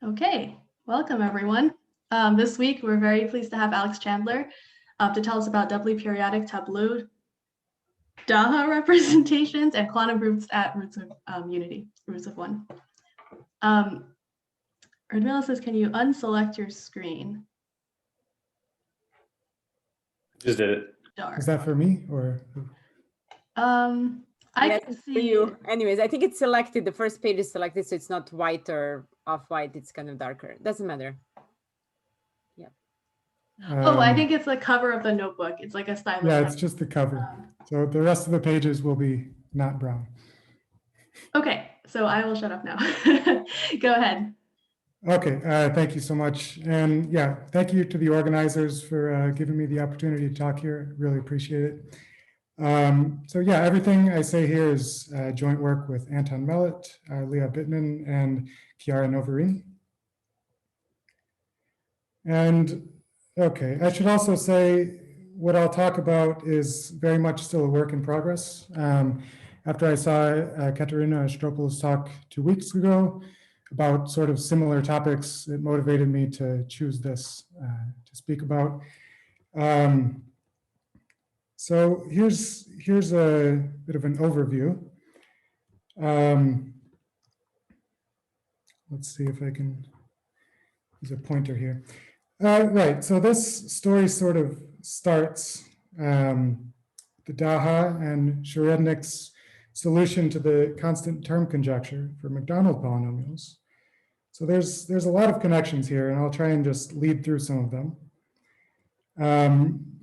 Okay, welcome everyone. This week we're very pleased to have Alex Chandler to tell us about doubly periodic tableau Daha representations and quantum groups at roots of unity, roots of one. Erdmila says, can you unselect your screen? Just did it. Darn. Is that for me or? I can see you. Anyways, I think it's selected. The first page is selected, so it's not white or off-white. It's kind of darker. Doesn't matter. Yeah. Oh, I think it's the cover of the notebook. It's like a stylus. Yeah, it's just the cover. So the rest of the pages will be not brown. Okay, so I will shut up now. Go ahead. Okay, thank you so much. And yeah, thank you to the organizers for giving me the opportunity to talk here. Really appreciate it. So yeah, everything I say here is joint work with Anton Mellit, Lea Bittmann, and Chiara Novarini. And okay, I should also say what I'll talk about is very much still a work in progress. After I saw Katerina Stropel's talk 2 weeks ago about sort of similar topics, it motivated me to choose this to speak about. So here's a bit of an overview. Let's see if I can use a pointer here. Right, so this story sort of starts the Daha and Schrödinger's solution to the constant term conjecture for Macdonald polynomials. So there's a lot of connections here, and I'll try and just lead through some of them.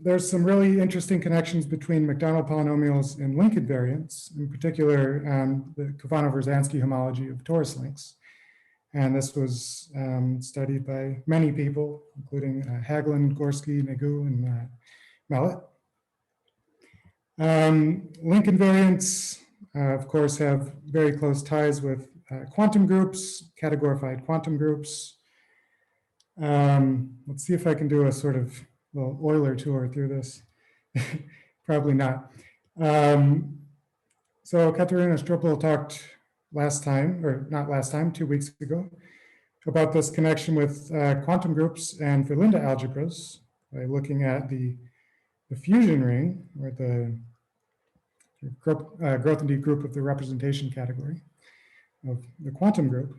There's some really interesting connections between Macdonald polynomials and link invariants, in particular the Kovanov-Rosansky homology of torus links. And this was studied by many people, including Hagelin, Gorski, Nagu, and Mellit. Link invariants, of course, have very close ties with quantum groups, categorified quantum groups. Let's see if I can do a sort of little Euler tour through this. Probably not. So Katerina Stropel talked last time, or not last time, 2 weeks ago, about this connection with quantum groups and Verlinde algebras by looking at the fusion ring, or the Grothendieck group of the representation category of the quantum group.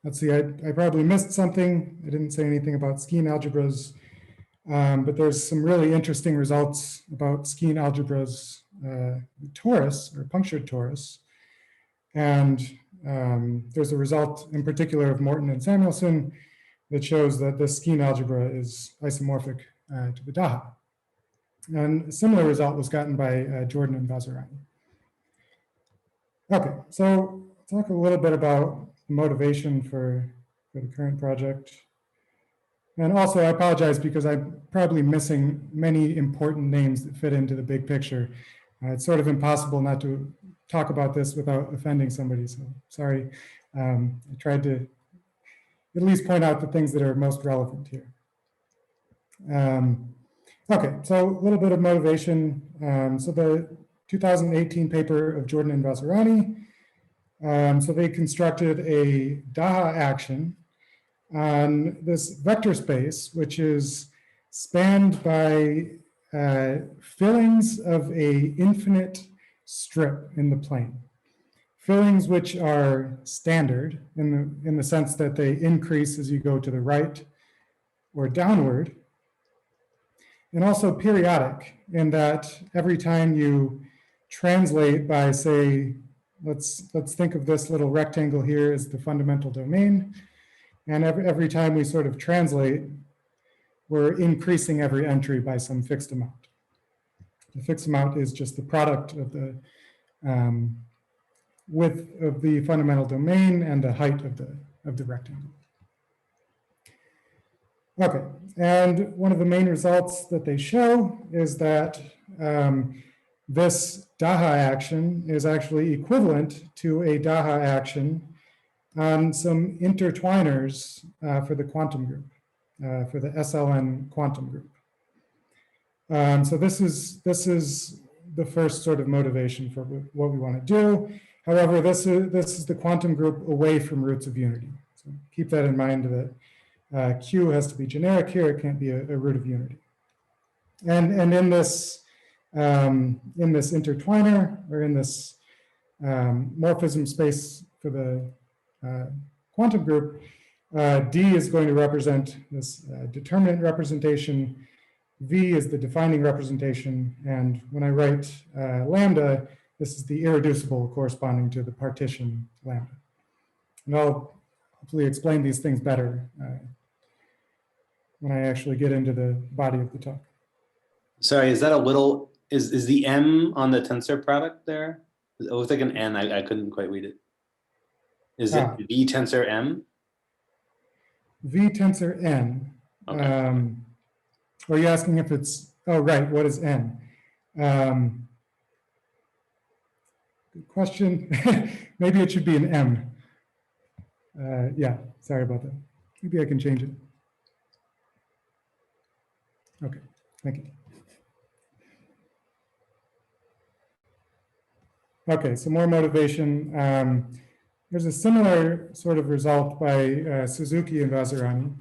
Let's see, I probably missed something. I didn't say anything about skein algebras, but there's some really interesting results about skein algebras, torus, or punctured torus. And there's a result in particular of Morton-Samuelson that shows that this skein algebra is isomorphic to the Daha. And a similar result was gotten by Jordan and Vazirani. Okay, so I'll talk a little bit about the motivation for the current project. And also I apologize because I'm probably missing many important names that fit into the big picture. It's sort of impossible not to talk about this without offending somebody, so sorry. I tried to at least point out the things that are most relevant here. Okay, so a little bit of motivation. So the 2018 paper of Jordan and Vazirani, so they constructed a Daha action on this vector space, which is spanned by fillings of a infinite strip in the plane. Fillings which are standard in the sense that they increase as you go to the right or downward, and also periodic in that every time you translate by, say, let's think of this little rectangle here as the fundamental domain, and every time we sort of translate, we're increasing every entry by some fixed amount. The fixed amount is just the product of the width of the fundamental domain and the height of the rectangle. Okay, and one of the main results that they show is that this Daha action is actually equivalent to a Daha action on some intertwiners for the quantum group, for the SLN quantum group. So this is the first sort of motivation for what we want to do. However, this is the quantum group away from roots of unity. So keep that in mind that Q has to be generic here. It can't be a root of unity. And in this intertwiner, or in this morphism space for the quantum group, D is going to represent this determinant representation. V is the defining representation. And when I write lambda, this is the irreducible corresponding to the partition lambda. And I'll hopefully explain these things better when I actually get into the body of the talk. Sorry, is that a little, is the M on the tensor product there? It looks like an N, I couldn't quite read it. Is it V tensor M? V tensor N. Okay. Are you asking if it's, oh, right, what is N? Good question. Maybe it should be an M. Yeah, sorry about that. Maybe I can change it. Okay, thank you. Okay, so more motivation. There's a similar sort of result by Suzuki and Vazirani.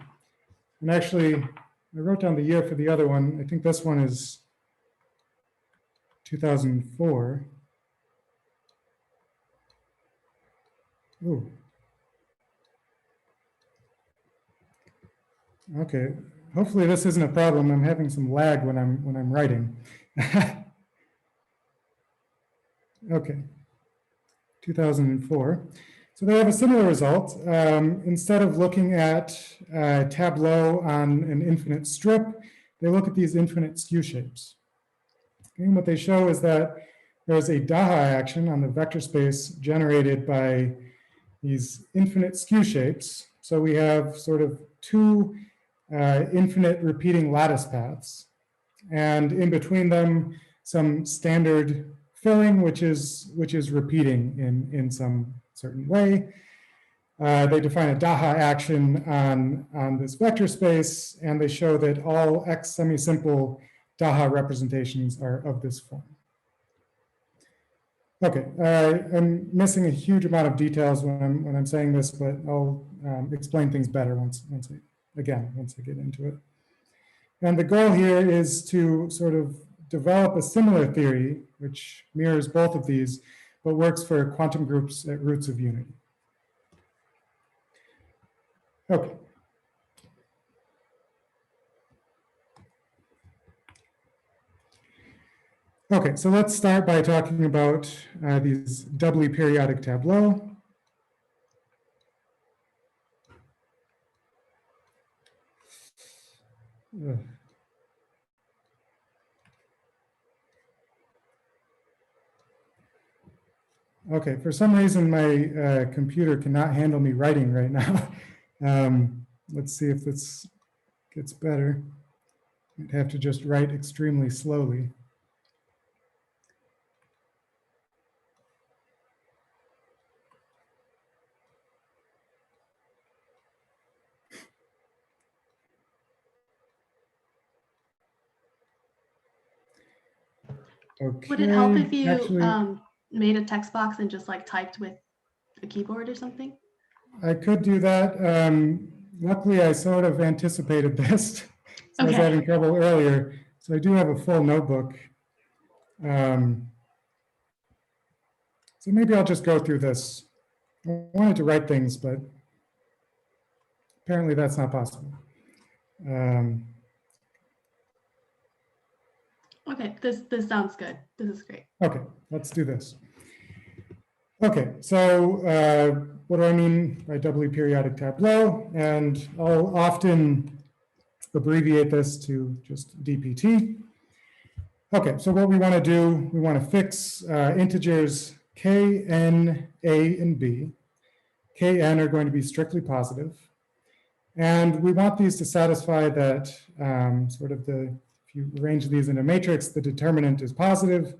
And actually, I wrote down the year for the other one. I think this one is 2004. Ooh. Okay, hopefully this isn't a problem. I'm having some lag when I'm writing. Okay, 2004. So they have a similar result. Instead of looking at Tableaux on an infinite strip, they look at these infinite skew shapes. Okay, and what they show is that there's a Daha action on the vector space generated by these infinite skew shapes. So we have sort of two infinite repeating lattice paths, and in between them, some standard filling, which is repeating in some certain way. They define a Daha action on this vector space, and they show that all X semi-simple Daha representations are of this form. Okay, I'm missing a huge amount of details when I'm saying this, but I'll explain things better once I get into it. And the goal here is to sort of develop a similar theory, which mirrors both of these, but works for quantum groups at roots of unity. Okay. Okay, so let's start by talking about these doubly periodic tableaux. Okay, for some reason my computer cannot handle me writing right now. Let's see if this gets better. I'd have to just write extremely slowly. Okay, Would it help if you actually, made a text box and just like typed with a keyboard or something? I could do that. Luckily, I sort of anticipated this. So I was having trouble earlier. So I do have a full notebook. So maybe I'll just go through this. I wanted to write things, but apparently that's not possible. Okay, this sounds good. This is great. Okay, let's do this. Okay, so what do I mean by doubly periodic tableau? And I'll often abbreviate this to just DPT. Okay, so what we want to do, we want to fix integers k, n, a, and b. K, n are going to be strictly positive. And we want these to satisfy that sort of if you arrange these in a matrix, the determinant is positive,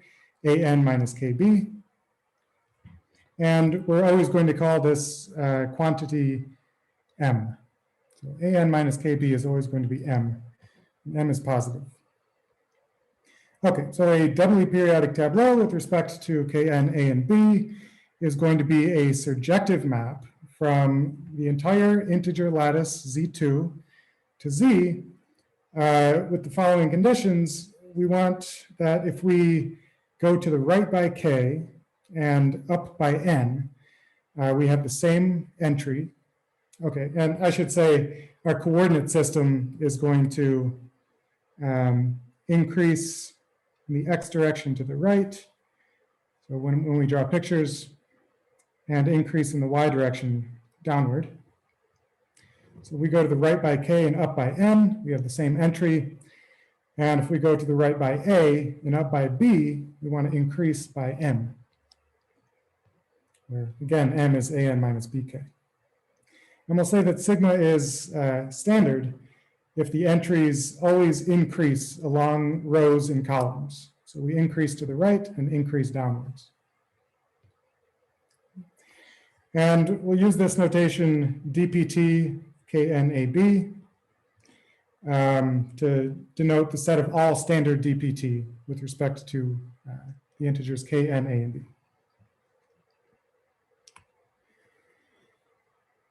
an minus kb. And we're always going to call this quantity m. So an minus kb is always going to be m. And m is positive. Okay, so a doubly periodic tableau with respect to kn, a, and b is going to be a surjective map from the entire integer lattice Z2 to Z with the following conditions. We want that if we go to the right by k and up by n, we have the same entry. Okay, and I should say our coordinate system is going to increase in the x direction to the right. So when we draw pictures, and increase in the y direction downward. So we go to the right by k and up by n, we have the same entry. And if we go to the right by a and up by b, we want to increase by m, where again, m is an minus bk. And we'll say that sigma is standard if the entries always increase along rows and columns. So we increase to the right and increase downwards. And we'll use this notation dpt knab to denote the set of all standard dpt with respect to the integers k, n, a, and b.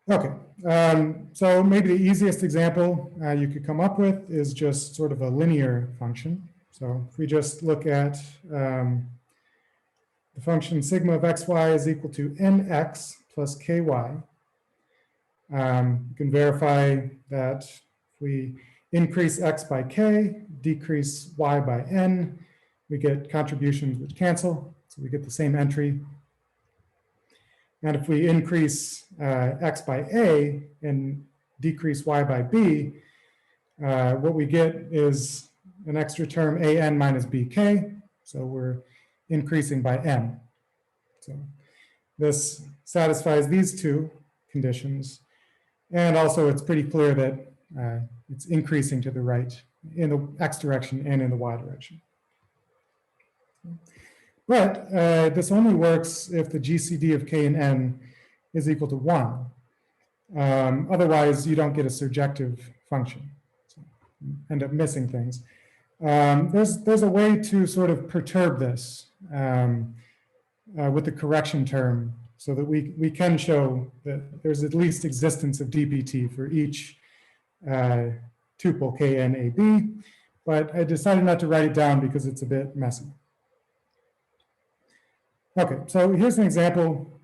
Okay, so maybe the easiest example you could come up with is just sort of a linear function. So if we just look at the function sigma of xy is equal to nx plus ky, you can verify that if we increase x by k, decrease y by n, we get contributions which cancel, so we get the same entry. And if we increase x by a and decrease y by b, what we get is an extra term an minus bk, so we're increasing by m. So this satisfies these two conditions. And also it's pretty clear that it's increasing to the right in the x direction and in the y direction. But this only works if the GCD of k and n is equal to 1. Otherwise, you don't get a surjective function. So you end up missing things. There's a way to sort of perturb this with the correction term so that we can show that there's at least existence of dpt for each tuple k, n, a, b. But I decided not to write it down because it's a bit messy. Okay, so here's an example.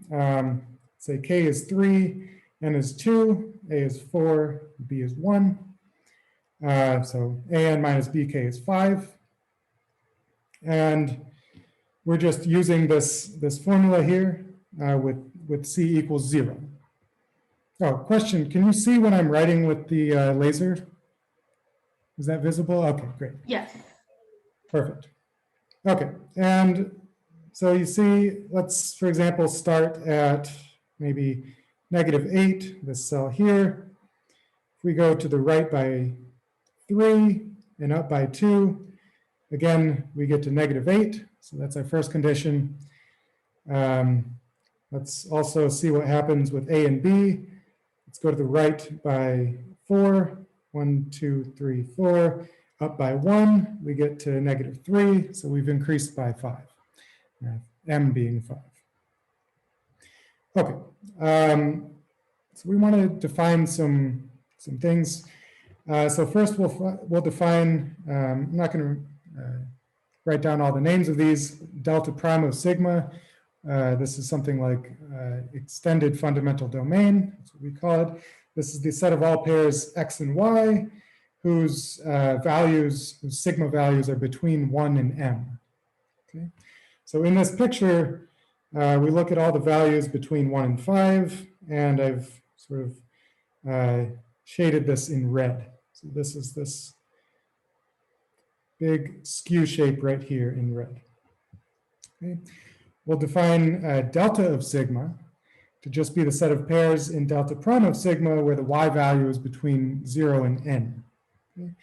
Say k is 3, n is 2, a is 4, b is 1. So an minus bk is 5. And we're just using this formula here with c equals 0. Oh, question, can you see when I'm writing with the laser? Is that visible? Okay, great. Yes. Perfect. Okay, and so you see, let's, for example, start at maybe -8, this cell here. If we go to the right by 3 and up by 2, again, we get to -8. So that's our first condition. Let's also see what happens with A and B. Let's go to the right by 4, 1, 2, 3, 4. Up by 1, we get to -3. So we've increased by 5. M being 5. Okay, so we want to define some things. So first we'll define, I'm not going to write down all the names of these, delta prime of sigma. This is something like extended fundamental domain, that's what we call it. This is the set of all pairs x and y, whose sigma values are between 1 and m. Okay? So in this picture, we look at all the values between 1 and 5, and I've sort of shaded this in red. So this is this big skew shape right here in red. Okay. We'll define delta of sigma to just be the set of pairs in delta prime of sigma where the y value is between 0 and n. Okay.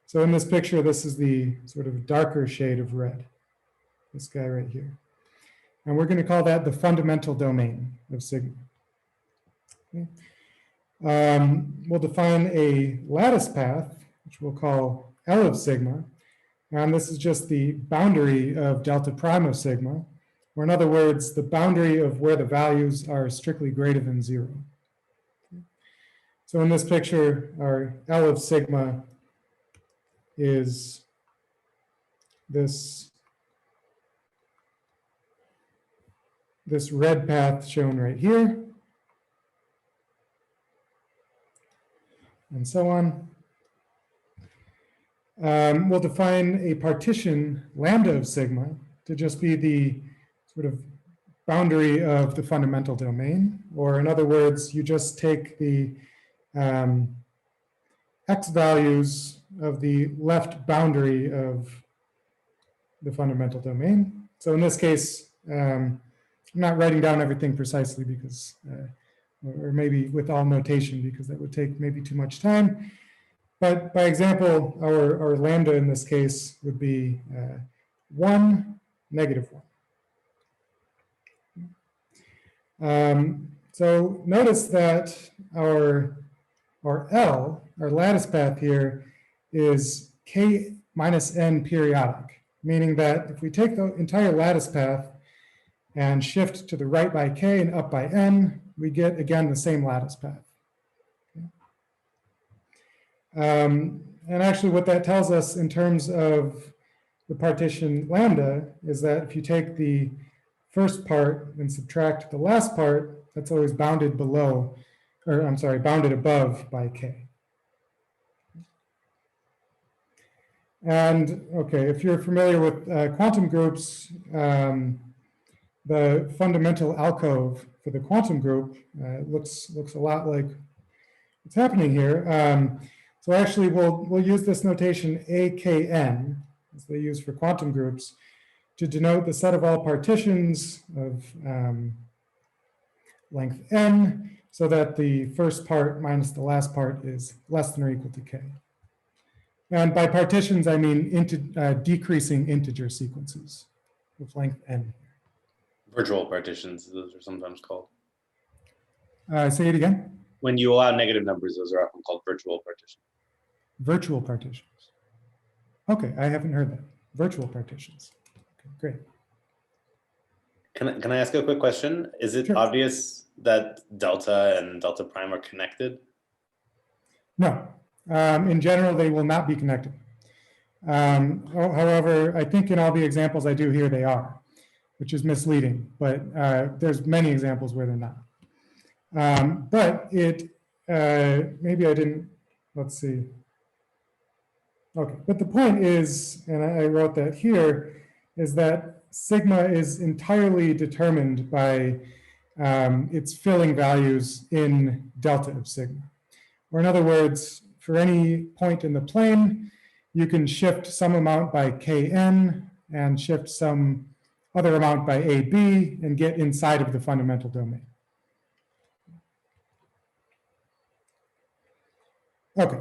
So in this picture, this is the sort of darker shade of red. This guy right here. And we're going to call that the fundamental domain of sigma. Okay. We'll define a lattice path, which we'll call L of sigma. And this is just the boundary of delta prime of sigma, or in other words, the boundary of where the values are strictly greater than 0. So in this picture, our L of sigma is this red path shown right here, and so on. We'll define a partition lambda of sigma to just be the sort of boundary of the fundamental domain, or in other words, you just take the x values of the left boundary of the fundamental domain. So in this case, I'm not writing down everything precisely because, or maybe with all notation, because that would take maybe too much time. But by example, our lambda in this case would be 1, -1. So notice that our L, our lattice path here, is k minus n periodic, meaning that if we take the entire lattice path and shift to the right by k and up by n, we get, again, the same lattice path. And actually what that tells us in terms of the partition lambda is that if you take the first part and subtract the last part, that's always bounded below, or I'm sorry, bounded above by k. And okay, if you're familiar with quantum groups, the fundamental alcove for the quantum group looks a lot like what's happening here. So actually, we'll use this notation AKN, as they use for quantum groups, to denote the set of all partitions of length n, so that the first part minus the last part is less than or equal to k. And by partitions, I mean decreasing integer sequences with length n. Virtual partitions, those are sometimes called. Say it again. When you allow negative numbers, those are often called virtual partitions. Virtual partitions. Okay, I haven't heard that. Virtual partitions. Okay, great. Can I ask a quick question? Is it Sure. obvious that delta and delta prime are connected? No. In general, they will not be connected. However, I think in all the examples I do here, they are, which is misleading, but there's many examples where they're not. But it, maybe I didn't, let's see. Okay, but the point is, and I wrote that here, is that sigma is entirely determined by its filling values in delta of sigma. Or in other words, for any point in the plane, you can shift some amount by kn and shift some other amount by ab and get inside of the fundamental domain. Okay.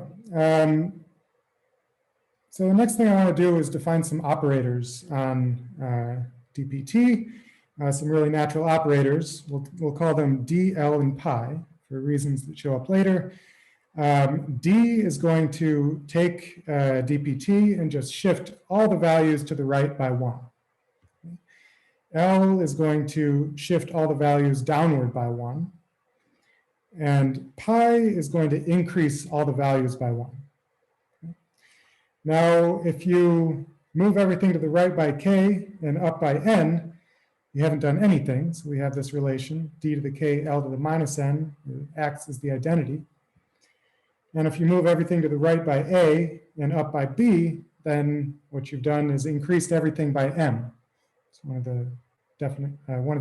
So the next thing I want to do is define some operators on DPT, some really natural operators. We'll call them D, L, and pi for reasons that show up later. D is going to take DPT and just shift all the values to the right by 1. L is going to shift all the values downward by 1. And pi is going to increase all the values by 1. Now, if you move everything to the right by k and up by n, you haven't done anything. So we have this relation, d to the k, L to the minus n, acts as the identity. And if you move everything to the right by a and up by b, then what you've done is increased everything by m. It's one of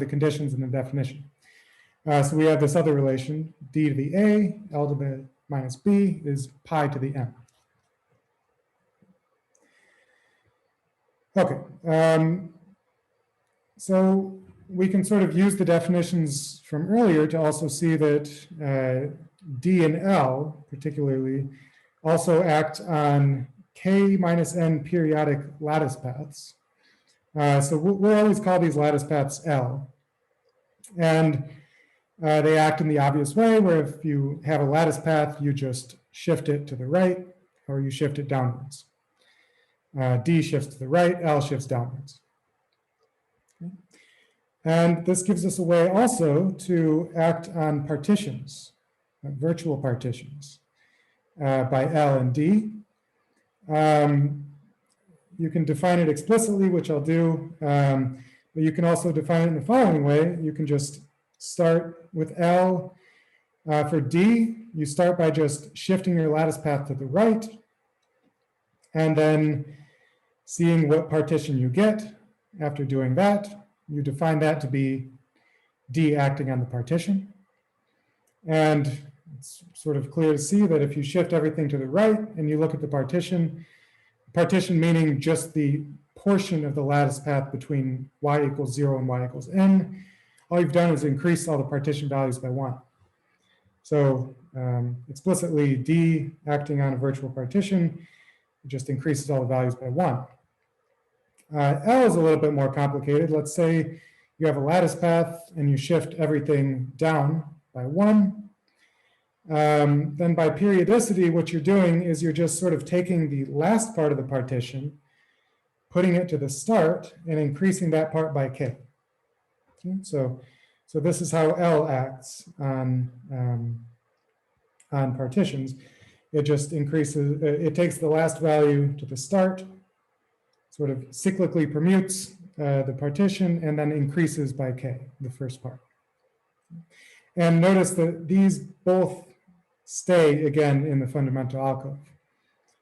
the conditions in the definition. So we have this other relation, d to the a, L to the minus b is pi to the m. Okay, so we can sort of use the definitions from earlier to also see that D and L, particularly, also act on k minus n periodic lattice paths. So we'll always call these lattice paths L. And they act in the obvious way, where if you have a lattice path, you just shift it to the right, or you shift it downwards. D shifts to the right, L shifts downwards. Okay. And this gives us a way also to act on partitions, virtual partitions, by L and D. You can define it explicitly, which I'll do, but you can also define it in the following way. You can just start with L. For D, you start by just shifting your lattice path to the right, and then seeing what partition you get. After doing that, you define that to be D acting on the partition. And it's sort of clear to see that if you shift everything to the right and you look at the partition meaning just the portion of the lattice path between y equals 0 and y equals n, all you've done is increase all the partition values by 1. So explicitly, D acting on a virtual partition just increases all the values by 1. L is a little bit more complicated. Let's say you have a lattice path and you shift everything down by 1. Then by periodicity, what you're doing is you're just sort of taking the last part of the partition, putting it to the start, and increasing that part by k. Okay? So this is how L acts on partitions. It just increases, it takes the last value to the start, sort of cyclically permutes the partition, and then increases by k, the first part. And notice that these both stay again in the fundamental alcove.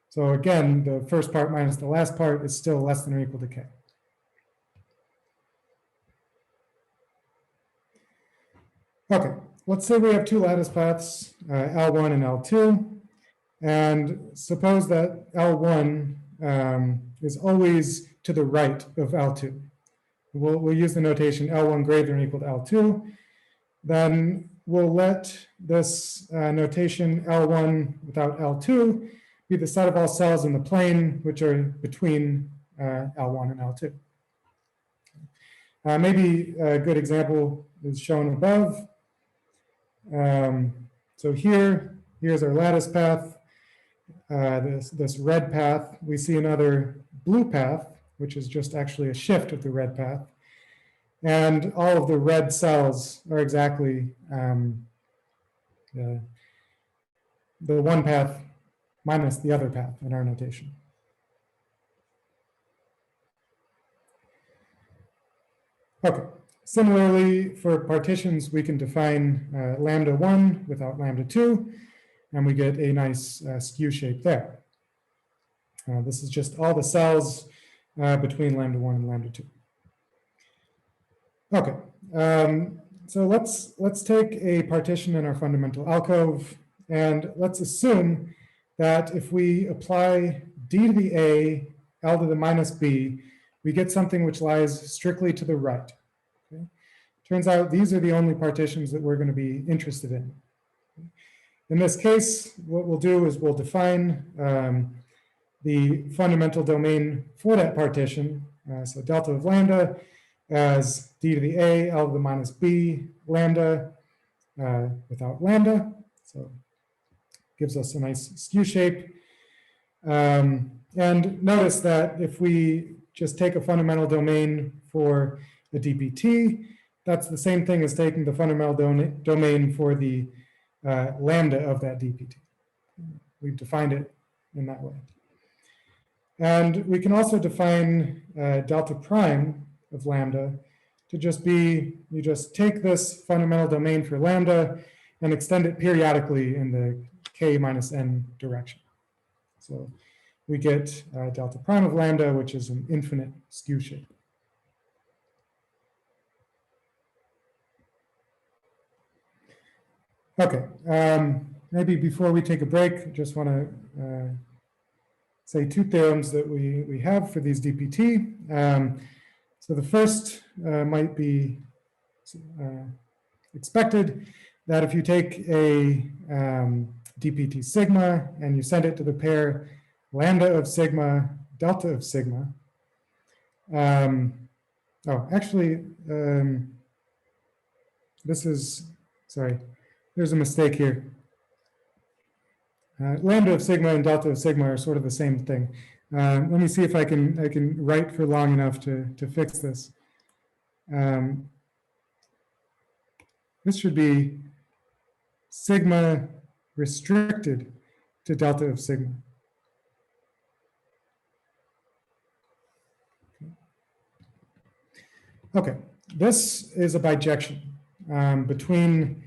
So again, the first part minus the last part is still less than or equal to k. Okay, let's say we have two lattice paths, L1 and L2, and suppose that L1 is always to the right of L2. We'll use the notation L1 greater than or equal to L2. Then we'll let this notation L1 without L2 be the set of all cells in the plane which are between L1 and L2. Maybe a good example is shown above. So here's our lattice path, this red path. We see another blue path, which is just actually a shift of the red path. And all of the red cells are exactly the one path minus the other path in our notation. Okay, similarly for partitions, we can define lambda 1 without lambda 2, and we get a nice skew shape there. This is just all the cells between lambda 1 and lambda 2. Okay, so let's take a partition in our fundamental alcove, and let's assume that if we apply d to the a, l to the minus b, we get something which lies strictly to the right. Okay? Turns out these are the only partitions that we're going to be interested in. In this case, what we'll do is we'll define the fundamental domain for that partition, so delta of lambda, as d to the a, l to the minus b, lambda without lambda. So gives us a nice skew shape. And notice that if we just take a fundamental domain for the dpt, that's the same thing as taking the fundamental domain for the lambda of that dpt. We've defined it in that way. And we can also define delta prime of lambda to just be, you just take this fundamental domain for lambda and extend it periodically in the k minus n direction. So we get delta prime of lambda, which is an infinite skew shape. Okay, maybe before we take a break, I just want to say two theorems that we have for these dpt. So the first might be expected that if you take a dpt sigma and you send it to the pair lambda of sigma, delta of sigma. This is, sorry, there's a mistake here. Lambda of sigma and delta of sigma are sort of the same thing. Let me see if I can write for long enough to fix this. This should be sigma restricted to delta of sigma. Okay, this is a bijection between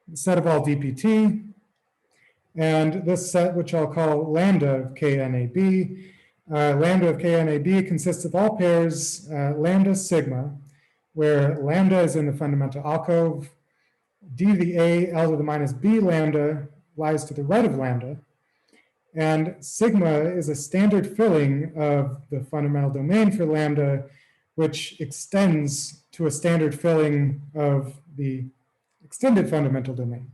the set of all dpt and this set, which I'll call lambda of KNAB. Lambda of KNAB consists of all pairs lambda sigma, where lambda is in the fundamental alcove, d to the a, l to the minus b lambda lies to the right of lambda, and sigma is a standard filling of the fundamental domain for lambda, which extends to a standard filling of the extended fundamental domain.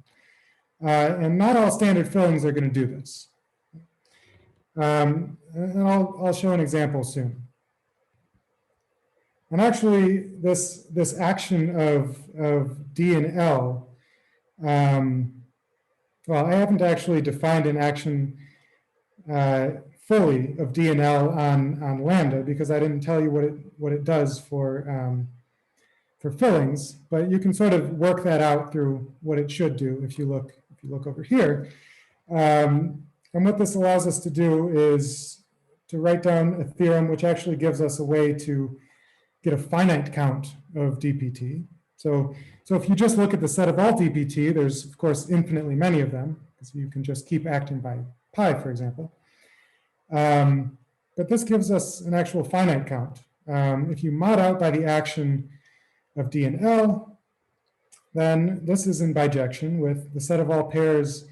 And not all standard fillings are going to do this. And I'll show an example soon. And actually, this action of D and L, well, I haven't actually defined an action fully of D and L on lambda because I didn't tell you what it does for fillings, but you can sort of work that out through what it should do if you look over here. And what this allows us to do is to write down a theorem which actually gives us a way to get a finite count of dpt. So if you just look at the set of all dpt, there's of course infinitely many of them, because you can just keep acting by pi, for example. But this gives us an actual finite count. If you mod out by the action of D and L, then this is in bijection with the set of all pairs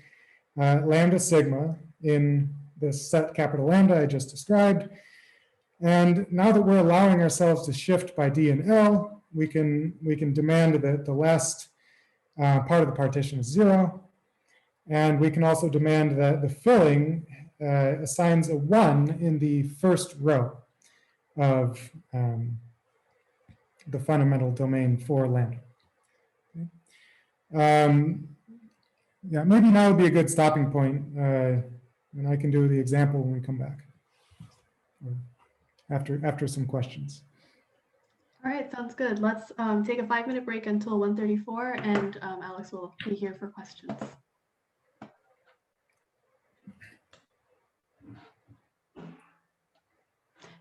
lambda sigma in this set capital lambda I just described. And now that we're allowing ourselves to shift by D and L, we can demand that the last part of the partition is 0. And we can also demand that the filling assigns a 1 in the first row of the fundamental domain for lambda. Okay. Yeah, maybe now would be a good stopping point, and I can do the example when we come back, or after some questions. All right, sounds good. Let's take a 5-minute break until 1:34, and Alex will be here for questions.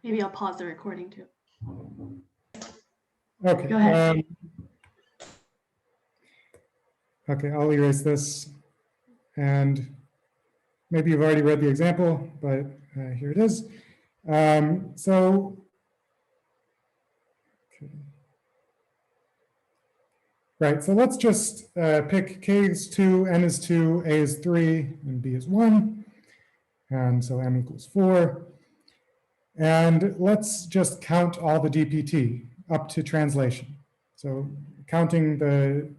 Maybe I'll pause the recording too. Okay. Go ahead. Okay, I'll erase this. And maybe you've already read the example, but here it is. Right, so let's just pick k is 2, n is 2, a is 3, and b is 1. And so m equals 4. And let's just count all the dpt up to translation. So counting the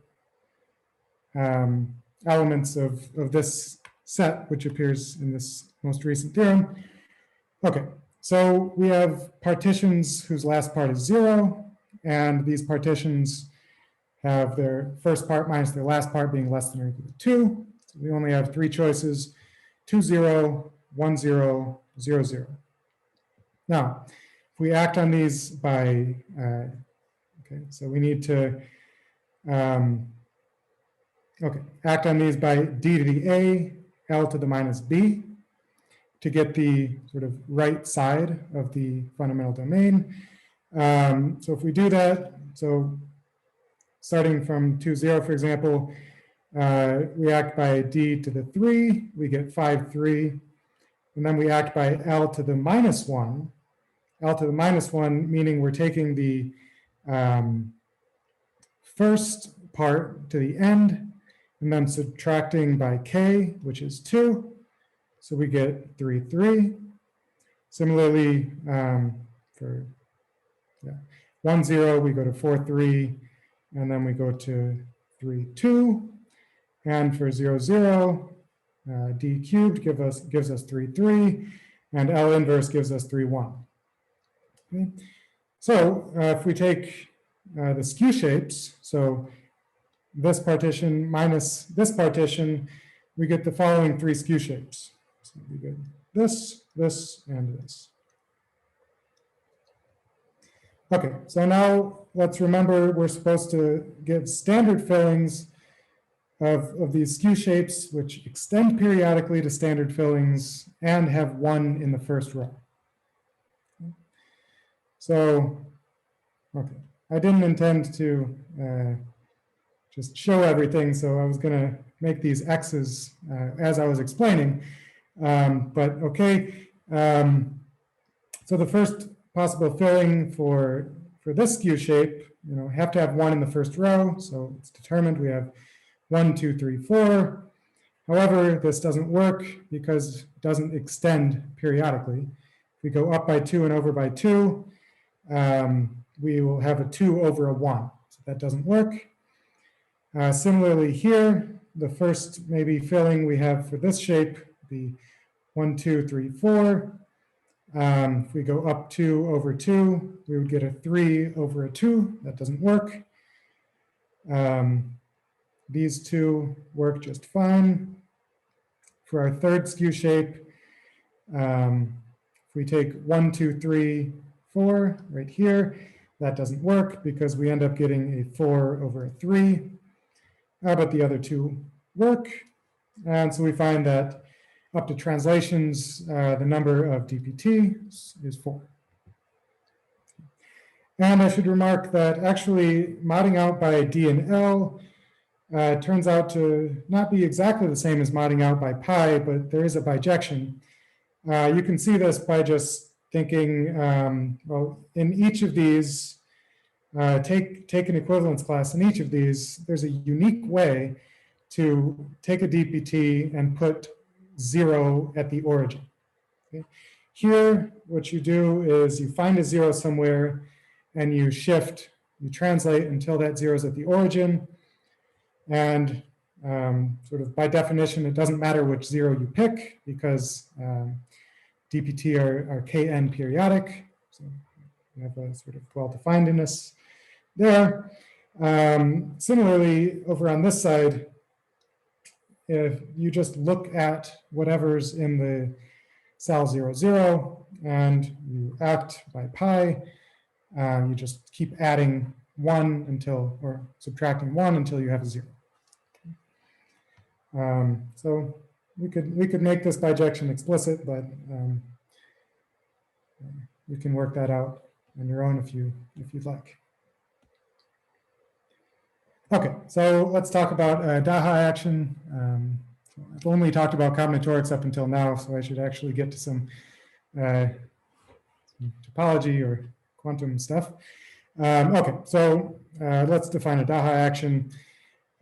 elements of this set, which appears in this most recent theorem. Okay, so we have partitions whose last part is 0, and these partitions have their first part minus their last part being less than or equal to 2. So we only have 3 choices, 2, 0, 1, 0, 0, 0. Now, if we act on these by, okay, so we need to, act on these by d to the a, l to the minus b, to get the sort of right side of the fundamental domain. So if we do that, so starting from 2, 0, for example, we act by d to the 3, we get 5, 3. And then we act by l to the minus 1. L to the minus 1, meaning we're taking the first part to the end, and then subtracting by k, which is 2. So we get 3, 3. Similarly, for 1, 0, we go to 4, 3, and then we go to 3, 2. And for 0, 0, d cubed gives us 3, 3, and L inverse gives us 3, 1. Okay. So if we take the skew shapes, so this partition minus this partition, we get the following 3 skew shapes. So we get this, this, and this. Okay, so now let's remember we're supposed to give standard fillings of these skew shapes, which extend periodically to standard fillings and have one in the first row. So, okay, I didn't intend to just show everything, so I was going to make these X's as I was explaining. But okay, so the first possible filling for this skew shape, have to have one in the first row. So it's determined we have 1, 2, 3, 4. However, this doesn't work because it doesn't extend periodically. If we go up by 2 and over by 2, we will have a 2 over a 1. So that doesn't work. Similarly here, the first maybe filling we have for this shape would be 1, 2, 3, 4. If we go up 2 over 2, we would get a 3 over a 2. That doesn't work. These two work just fine. For our third skew shape, if we take 1, 2, 3, 4 right here, that doesn't work because we end up getting a 4 over a 3. But the other two work. And so we find that up to translations, the number of DPT is 4. And I should remark that actually modding out by D and L turns out to not be exactly the same as modding out by pi, but there is a bijection. You can see this by just thinking, well, in each of these, take an equivalence class in each of these, there's a unique way to take a DPT and put 0 at the origin. Okay? Here, what you do is you find a 0 somewhere and you shift, you translate until that 0 is at the origin. And sort of by definition, it doesn't matter which 0 you pick because DPT are KN periodic. So we have a sort of well-definedness there. Similarly, over on this side, if you just look at whatever's in the cell 0, 0, and you act by pi, you just keep adding 1 until, or subtracting 1 until you have a 0. So we could make this bijection explicit, but you can work that out on your own if you'd like. Okay, so let's talk about Daha action. I've only talked about combinatorics up until now, so I should actually get to some topology or quantum stuff. Okay, so let's define a Daha action.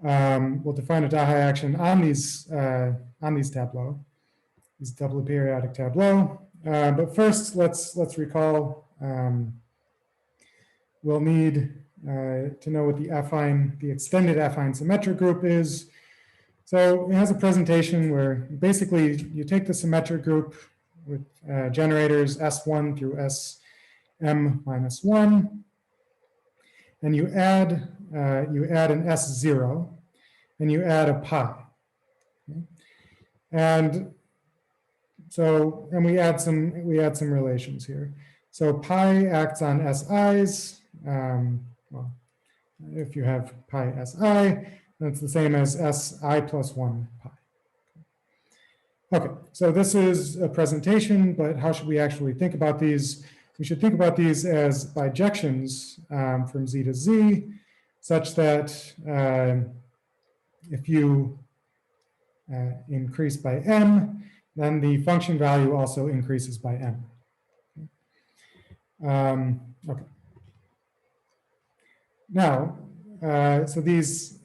We'll define a Daha action on these tableaux, these doubly periodic tableaux. But first, let's recall. We'll need to know what the affine, the extended affine symmetric group is. So it has a presentation where basically you take the symmetric group with generators S1 through Sm-1, and you add an S0, and you add a pi. Okay? And so, and we add some relations here. So pi acts on SIs. Well, if you have pi SI, that's the same as SI plus 1 pi. Okay, so this is a presentation, but how should we actually think about these? We should think about these as bijections from Z to Z, such that if you increase by m, then the function value also increases by m. Okay. Now, so these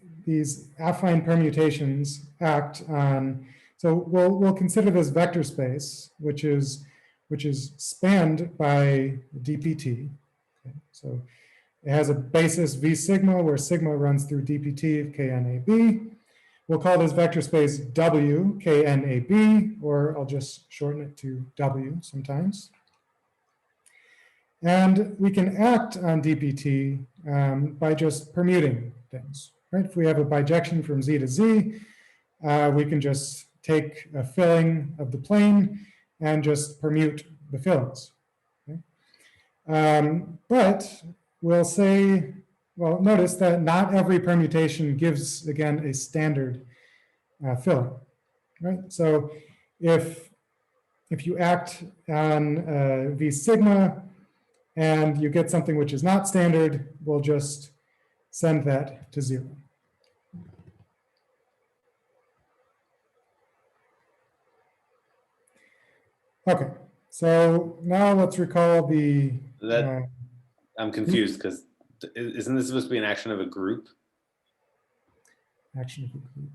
affine permutations act on. So we'll consider this vector space, which is spanned by DPT. Okay. So it has a basis V sigma, where sigma runs through DPT of KNAB. We'll call this vector space W KNAB, or I'll just shorten it to W sometimes. And we can act on DPT by just permuting things, right? If we have a bijection from Z to Z, we can just take a filling of the plane and just permute the fillings. Okay? But we'll say, well, notice that not every permutation gives, again, a standard filling, right? So if you act on V sigma and you get something which is not standard, we'll just send that to 0. Okay, so now let's recall the... I'm confused because isn't this supposed to be an action of a group? Action of a group.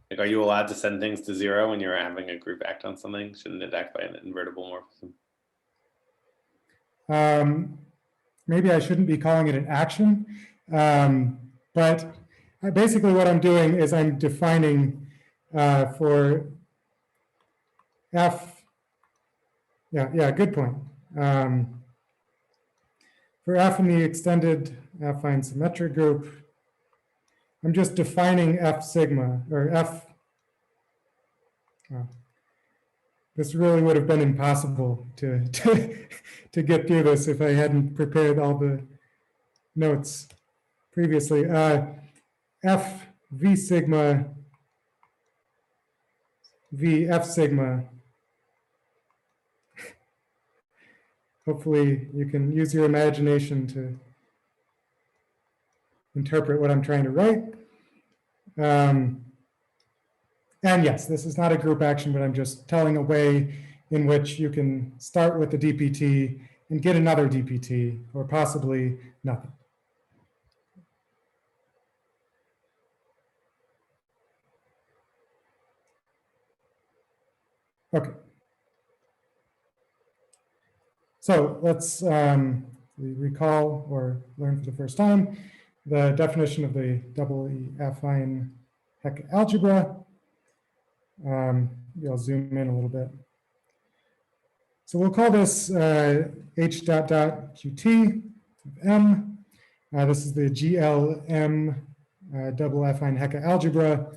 Like, are you allowed to send things to 0 when you're having a group act on something? Shouldn't it act by an invertible morphism? Maybe I shouldn't be calling it an action, but basically what I'm doing is I'm defining for f, yeah, good point. For f in the extended affine symmetric group, I'm just defining f sigma, or f. This really would have been impossible to get through this if I hadn't prepared all the notes previously. F v sigma v f sigma. Hopefully you can use your imagination to interpret what I'm trying to write. And yes, this is not a group action, but I'm just telling a way in which you can start with the DPT and get another DPT, or possibly nothing. Okay. So let's recall or learn for the first time the definition of the doubly affine Hecke algebra. I'll zoom in a little bit. So we'll call this H dot dot Qt M. This is the GLM double affine Hecke algebra.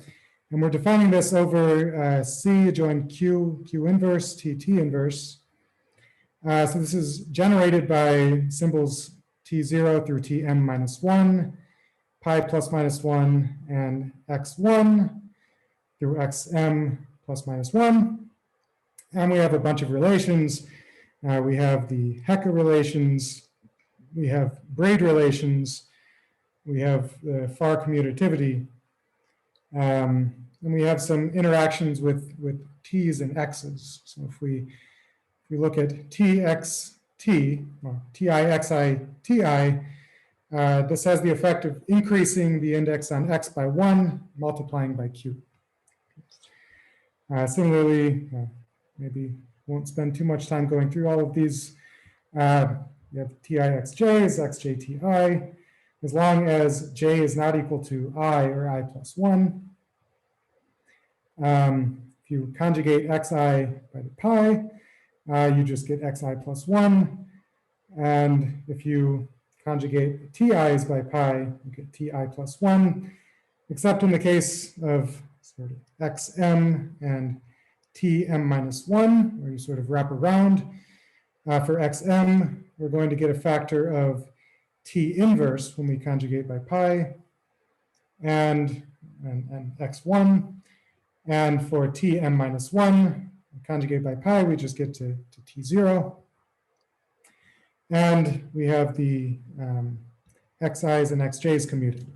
And we're defining this over C adjoined Q, Q inverse, T, T inverse. So this is generated by symbols T0 through Tm minus 1, pi plus minus 1, and x1 through xm plus minus 1. And we have a bunch of relations. We have the Hecke relations, we have braid relations, we have the far commutativity, and we have some interactions with t's and x's. So if we look at txt, well, ti, xi, ti, this has the effect of increasing the index on x by 1, multiplying by q. Similarly, maybe won't spend too much time going through all of these. You have tixj's, xjti, as long as j is not equal to I or I plus 1. If you conjugate xi by the pi, you just get xi plus 1. And if you conjugate ti's by pi, you get ti plus 1, except in the case of sort of xm and tm minus 1, where you sort of wrap around. For xm, we're going to get a factor of t inverse when we conjugate by pi, and x1. And for tm minus 1, conjugate by pi, we just get to t0. And we have the xi's and xj's commuted.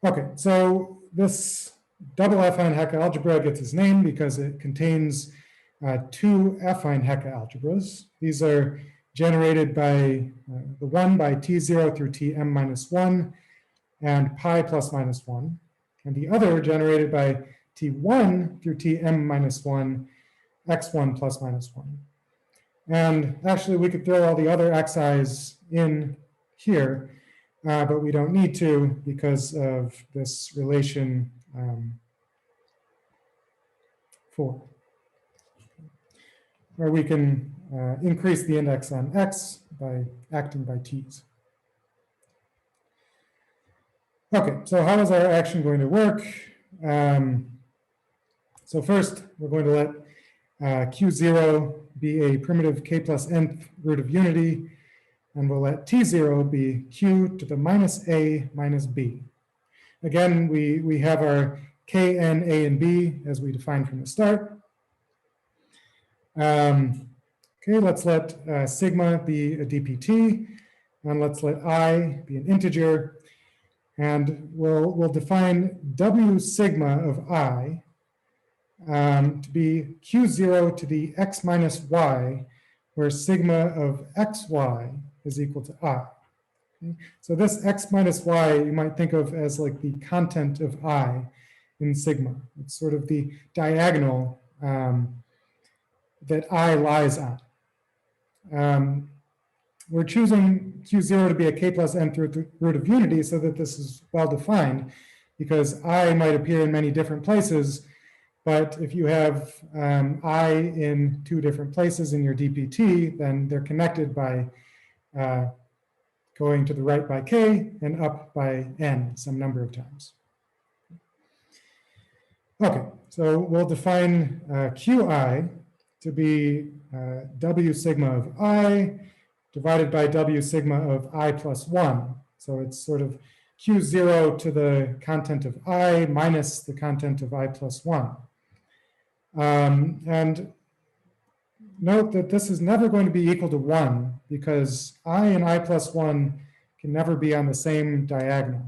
Okay, so this double affine Hecke algebra gets its name because it contains two affine Hecke algebras. These are generated by the one by t0 through tm minus 1 and pi plus minus 1, and the other generated by t1 through tm minus 1, x1 plus minus 1. And actually, we could throw all the other xi's in here, but we don't need to because of this relation 4, where we can increase the index on x by acting by t's. Okay, so how is our action going to work? So first, we're going to let Q0 be a primitive k plus nth root of unity, and we'll let T0 be Q to the minus A minus B. Again, we have our Kn, A, and B as we defined from the start. Okay, let's let sigma be a dpt, and let's let I be an integer, and we'll define W sigma of I to be Q0 to the x minus y, where sigma of xy is equal to I. Okay? So this x minus y you might think of as like the content of I in sigma. It's sort of the diagonal that I lies on. We're choosing Q0 to be a k plus nth root of unity so that this is well defined, because I might appear in many different places, but if you have I in two different places in your dpt, then they're connected by going to the right by k and up by n some number of times. Okay, so we'll define Qi to be W sigma of I divided by W sigma of I plus 1. So it's sort of Q0 to the content of I minus the content of I plus 1. And note that this is never going to be equal to 1, because I and I plus 1 can never be on the same diagonal.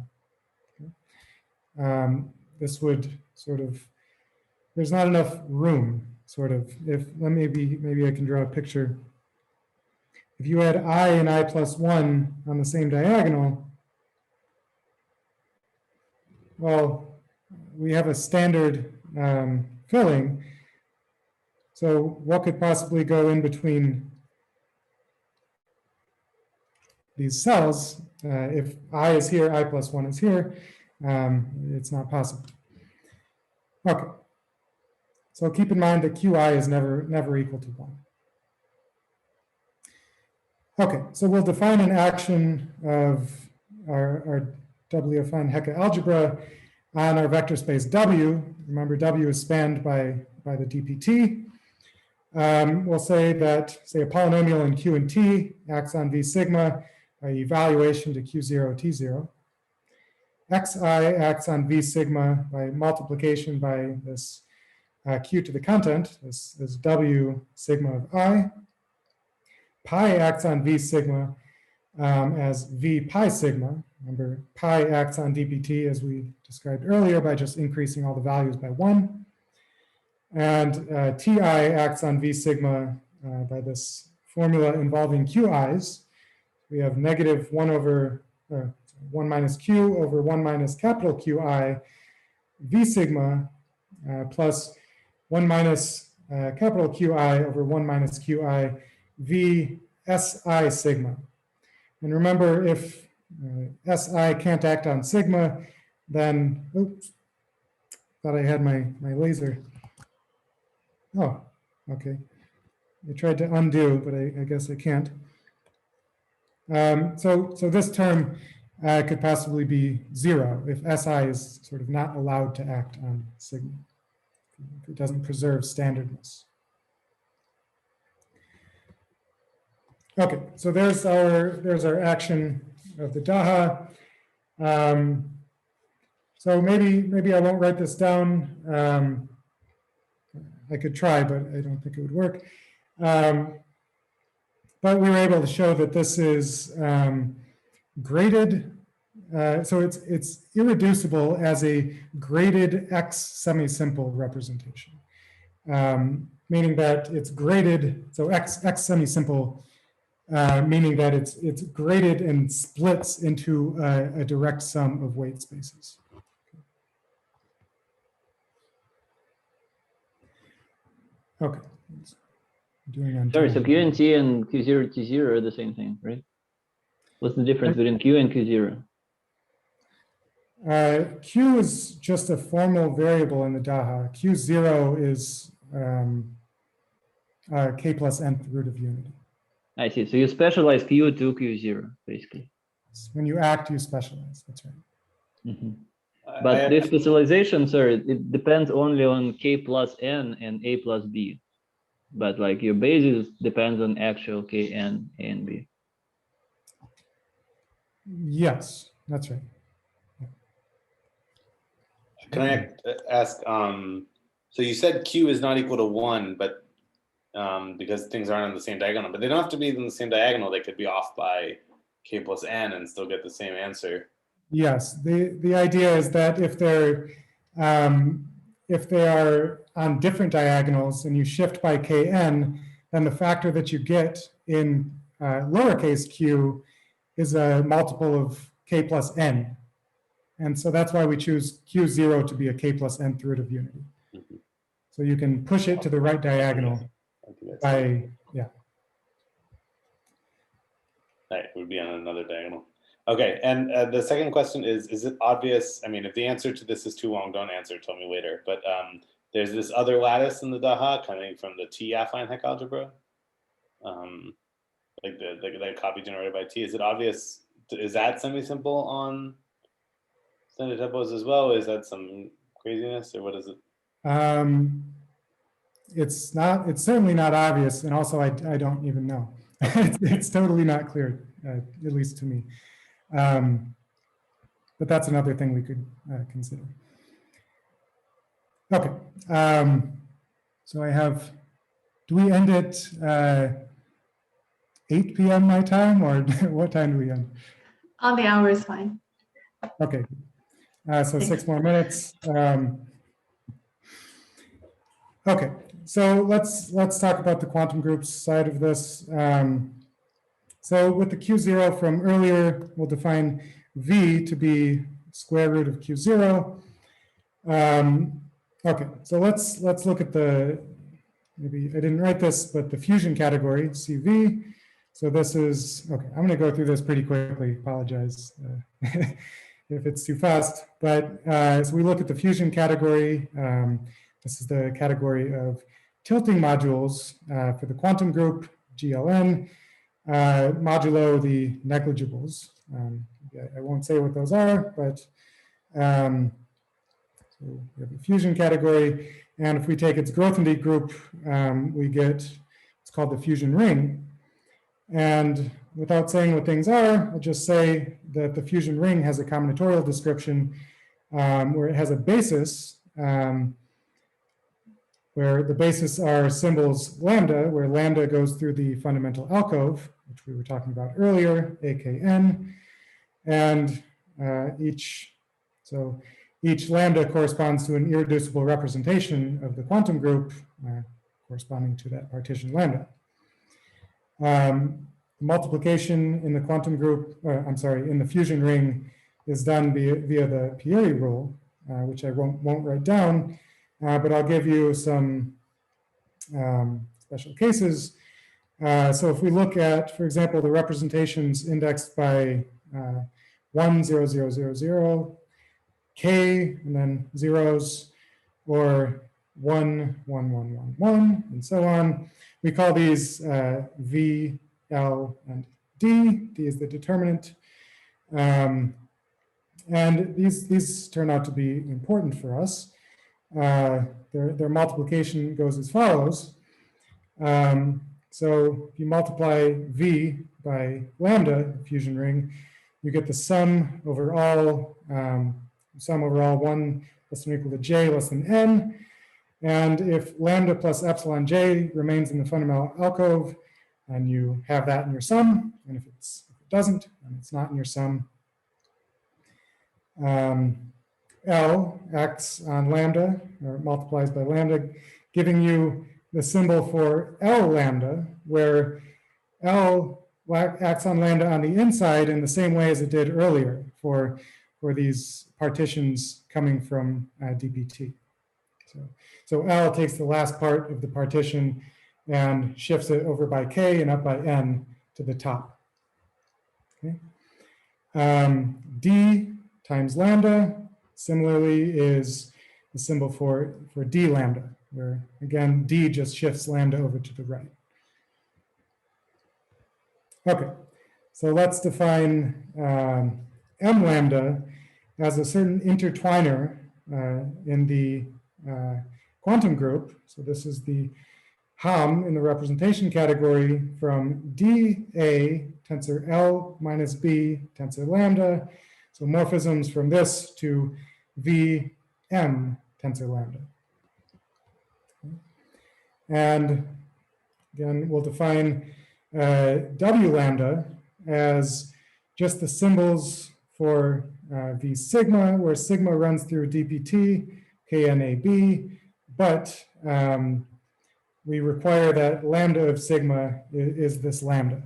This would sort of, there's not enough room, sort of, if, maybe I can draw a picture. If you had I and I plus 1 on the same diagonal, well, we have a standard filling. So what could possibly go in between these cells? If I is here, I plus 1 is here, it's not possible. Okay. So keep in mind that Qi is never equal to 1. Okay, so we'll define an action of our doubly affine Hecke algebra on our vector space W. Remember, W is spanned by the dpt. We'll say that, say, a polynomial in Q and T acts on V sigma by evaluation to Q0, T0. Xi acts on V sigma by multiplication by this Q to the content, this W sigma of I. Pi acts on V sigma as V pi sigma. Remember, pi acts on dpt as we described earlier by just increasing all the values by 1. And Ti acts on V sigma by this formula involving Qi's. We have negative 1 minus Q over 1 minus capital Qi V sigma plus 1 minus capital Qi over 1 minus Qi V Si sigma. And remember, if Si can't act on sigma, then, oops, thought I had my laser. Oh, okay. I tried to undo, but I guess I can't. So this term could possibly be 0 if Si is sort of not allowed to act on sigma, if it doesn't preserve standardness. Okay, so there's our action of the Daha. So maybe I won't write this down. I could try, but I don't think it would work. But we were able to show that this is graded. So it's irreducible as a graded X semi-simple representation, meaning that it's graded. So X semi-simple, meaning that it's graded and splits into a direct sum of weight spaces. Okay. Sorry, so Q and T and Q0, T0 are the same thing, right? What's the difference between Q and Q0? Q is just a formal variable in the Daha. Q0 is k plus nth root of unity. I see. So you specialize Q to Q0, basically. When you act, you specialize. That's right. Mm-hmm. But this specialization, sir, it depends only on K plus N and A plus B. but like your basis depends on actual Kn, A, and B. Yes, that's right. Can I ask, so you said Q is not equal to 1, but because things aren't on the same diagonal, but they don't have to be in the same diagonal. They could be off by K plus N and still get the same answer. Yes, the idea is that if they are on different diagonals and you shift by Kn, then the factor that you get in lowercase q is a multiple of K plus N. And so that's why we choose Q0 to be a K plus Nth root of unity. Mm-hmm. So you can push it to the right diagonal by, yeah. Right, it would be on another diagonal. Okay, and the second question is it obvious? I mean, if the answer to this is too long, don't answer, tell me later. But there's this other lattice in the Daha coming from the T affine Hecke algebra. Like the copy generated by T. Is it obvious? Is that semi-simple on standard Tableaux as well? Is that some craziness, or what is it? It's not. It's certainly not obvious, and also I don't even know. It's totally not clear, at least to me. But that's another thing we could consider. Okay. So I have. Do we end at 8 p.m. my time, or what time do we end? On the hour is fine. Okay. So 6 more minutes. Okay. So let's talk about the quantum groups side of this. So with the Q0 from earlier, we'll define V to be square root of Q0. Okay, so let's look at the, maybe I didn't write this, but the fusion category, CV. So this is, okay, I'm gonna go through this pretty quickly, apologize if it's too fast. But as we look at the fusion category, this is the category of tilting modules for the quantum group, GLN, modulo the negligibles. I won't say what those are, but so we have a fusion category. And if we take its Grothendieck group, we get, it's called the fusion ring. And without saying what things are, I'll just say that the fusion ring has a combinatorial description where it has a basis, where the basis are symbols lambda, where lambda goes through the fundamental alcove, which we were talking about earlier, AKN, and each lambda corresponds to an irreducible representation of the quantum group corresponding to that partition lambda. Multiplication in the quantum group, in the fusion ring is done via the Peiri rule, which I won't write down, but I'll give you some special cases. So if we look at, for example, the representations indexed by 1, 0, 0, 0, 0, K, and then zeros, or 1, 1, 1, 1, 1, and so on. We call these V, L, and D. D is the determinant. And these turn out to be important for us. Their multiplication goes as follows. So if you multiply V by lambda, fusion ring, you get the sum over all 1 less than or equal to j less than n. And if lambda plus epsilon j remains in the fundamental alcove, and you have that in your sum, and if it doesn't, then it's not in your sum. L acts on lambda, or multiplies by lambda, giving you the symbol for L lambda, where L acts on lambda on the inside in the same way as it did earlier for these partitions coming from DPT. So L takes the last part of the partition and shifts it over by K and up by N to the top. Okay. D times lambda similarly is the symbol for D lambda, where again, D just shifts lambda over to the right. Okay, so let's define M lambda as a certain intertwiner in the quantum group. So this is the Ham in the representation category from dA tensor L minus B tensor lambda. So morphisms from this to VM tensor lambda. And again, we'll define W lambda as just the symbols for V sigma, where sigma runs through dpt, KNAB, but we require that lambda of sigma is this lambda.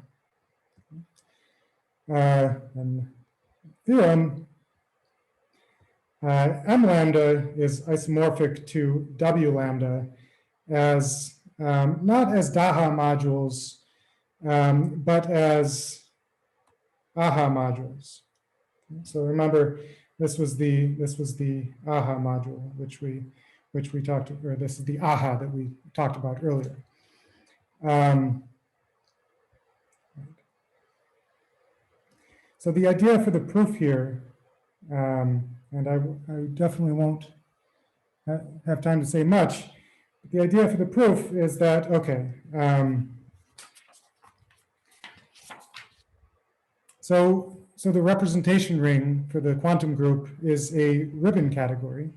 And theorem, M lambda is isomorphic to W lambda as not as Daha modules, but as Aha modules. So remember, this was the Aha module, which we talked, or this is the Aha that we talked about earlier. So the idea for the proof here, and I definitely won't have time to say much, but the idea for the proof is that, okay, so the representation ring for the quantum group is a ribbon category.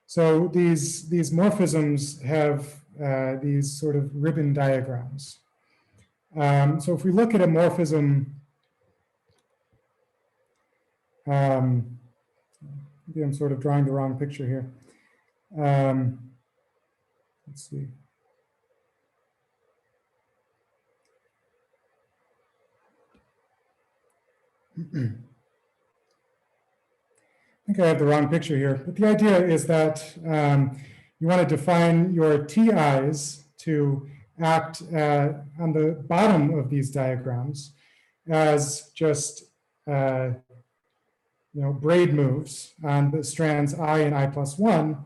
So these morphisms have these sort of ribbon diagrams. So if we look at a morphism, maybe I'm sort of drawing the wrong picture here. Let's see. I think I have the wrong picture here, but the idea is that you want to define your TIs to act on the bottom of these diagrams as just braid moves on the strands I and I+1,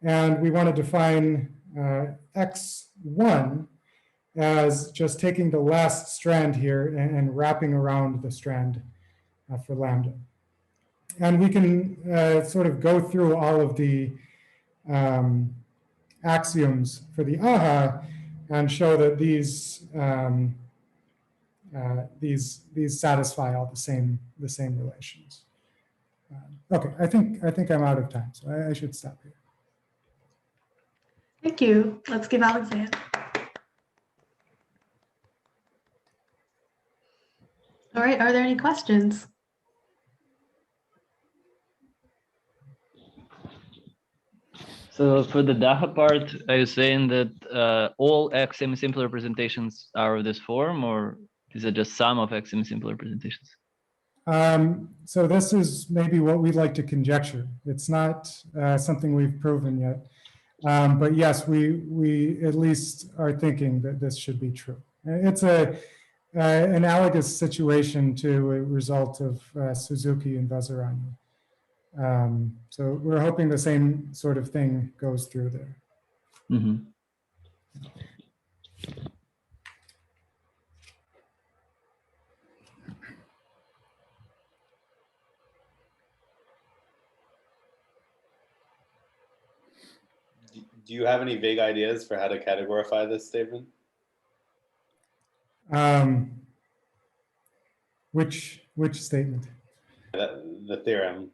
and we want to define X1 as just taking the last strand here and wrapping around the strand for lambda. And we can sort of go through all of the axioms for the AHA and show that these satisfy all the same relations. Okay, I think I'm out of time, so I should stop here. Thank you. Let's give Alex a hand. All right, are there any questions? So for the Daha part, are you saying that all X semi-simple representations are of this form, or is it just some of X semi-simple representations? So this is maybe what we'd like to conjecture. It's not something we've proven yet. But yes, we at least are thinking that this should be true. It's an analogous situation to a result of Suzuki and Vazirani. So we're hoping the same sort of thing goes through there. Mm-hmm. Do you have any vague ideas for how to categorize this statement? Which statement? The theorem.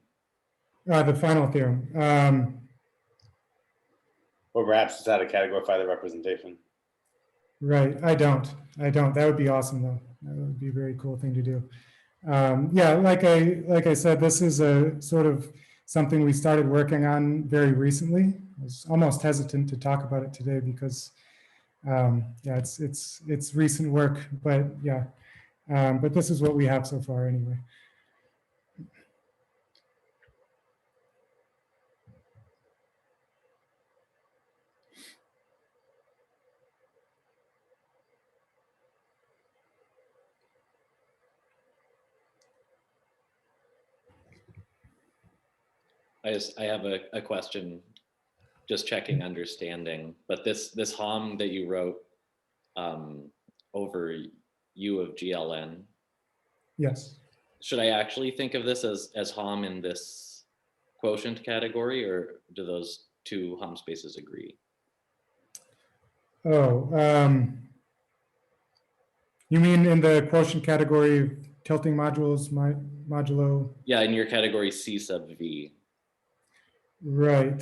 The final theorem. Or perhaps just how to categorize the representation. Right, I don't. That would be awesome though. That would be a very cool thing to do. Yeah, like I said, this is a sort of something we started working on very recently. I was almost hesitant to talk about it today because, yeah, it's recent work, but yeah, but this is what we have so far anyway. I have a question, just checking understanding, but this HOM that you wrote over U of GLN. Yes. Should I actually think of this as HOM in this quotient category, or do those two HOM spaces agree? Oh, you mean in the quotient category, tilting modules, modulo? Yeah, in your category C sub V. Right.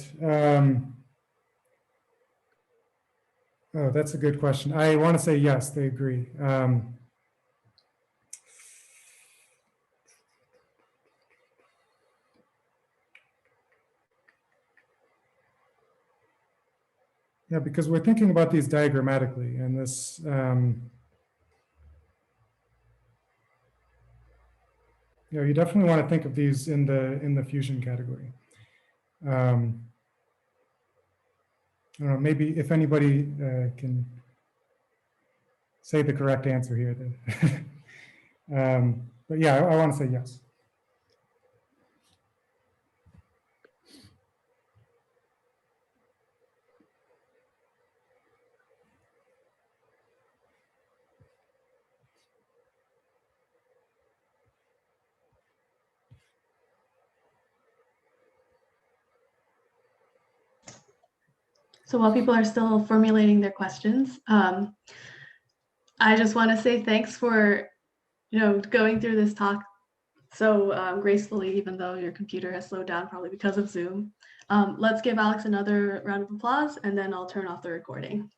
Oh, that's a good question. I want to say yes, they agree. Yeah, because we're thinking about these diagrammatically, and this, you definitely want to think of these in the fusion category. I don't know, maybe if anybody can say the correct answer here. But yeah, I want to say yes. So while people are still formulating their questions, I just want to say thanks for, going through this talk so gracefully, even though your computer has slowed down probably because of Zoom. Let's give Alex another round of applause, and then I'll turn off the recording.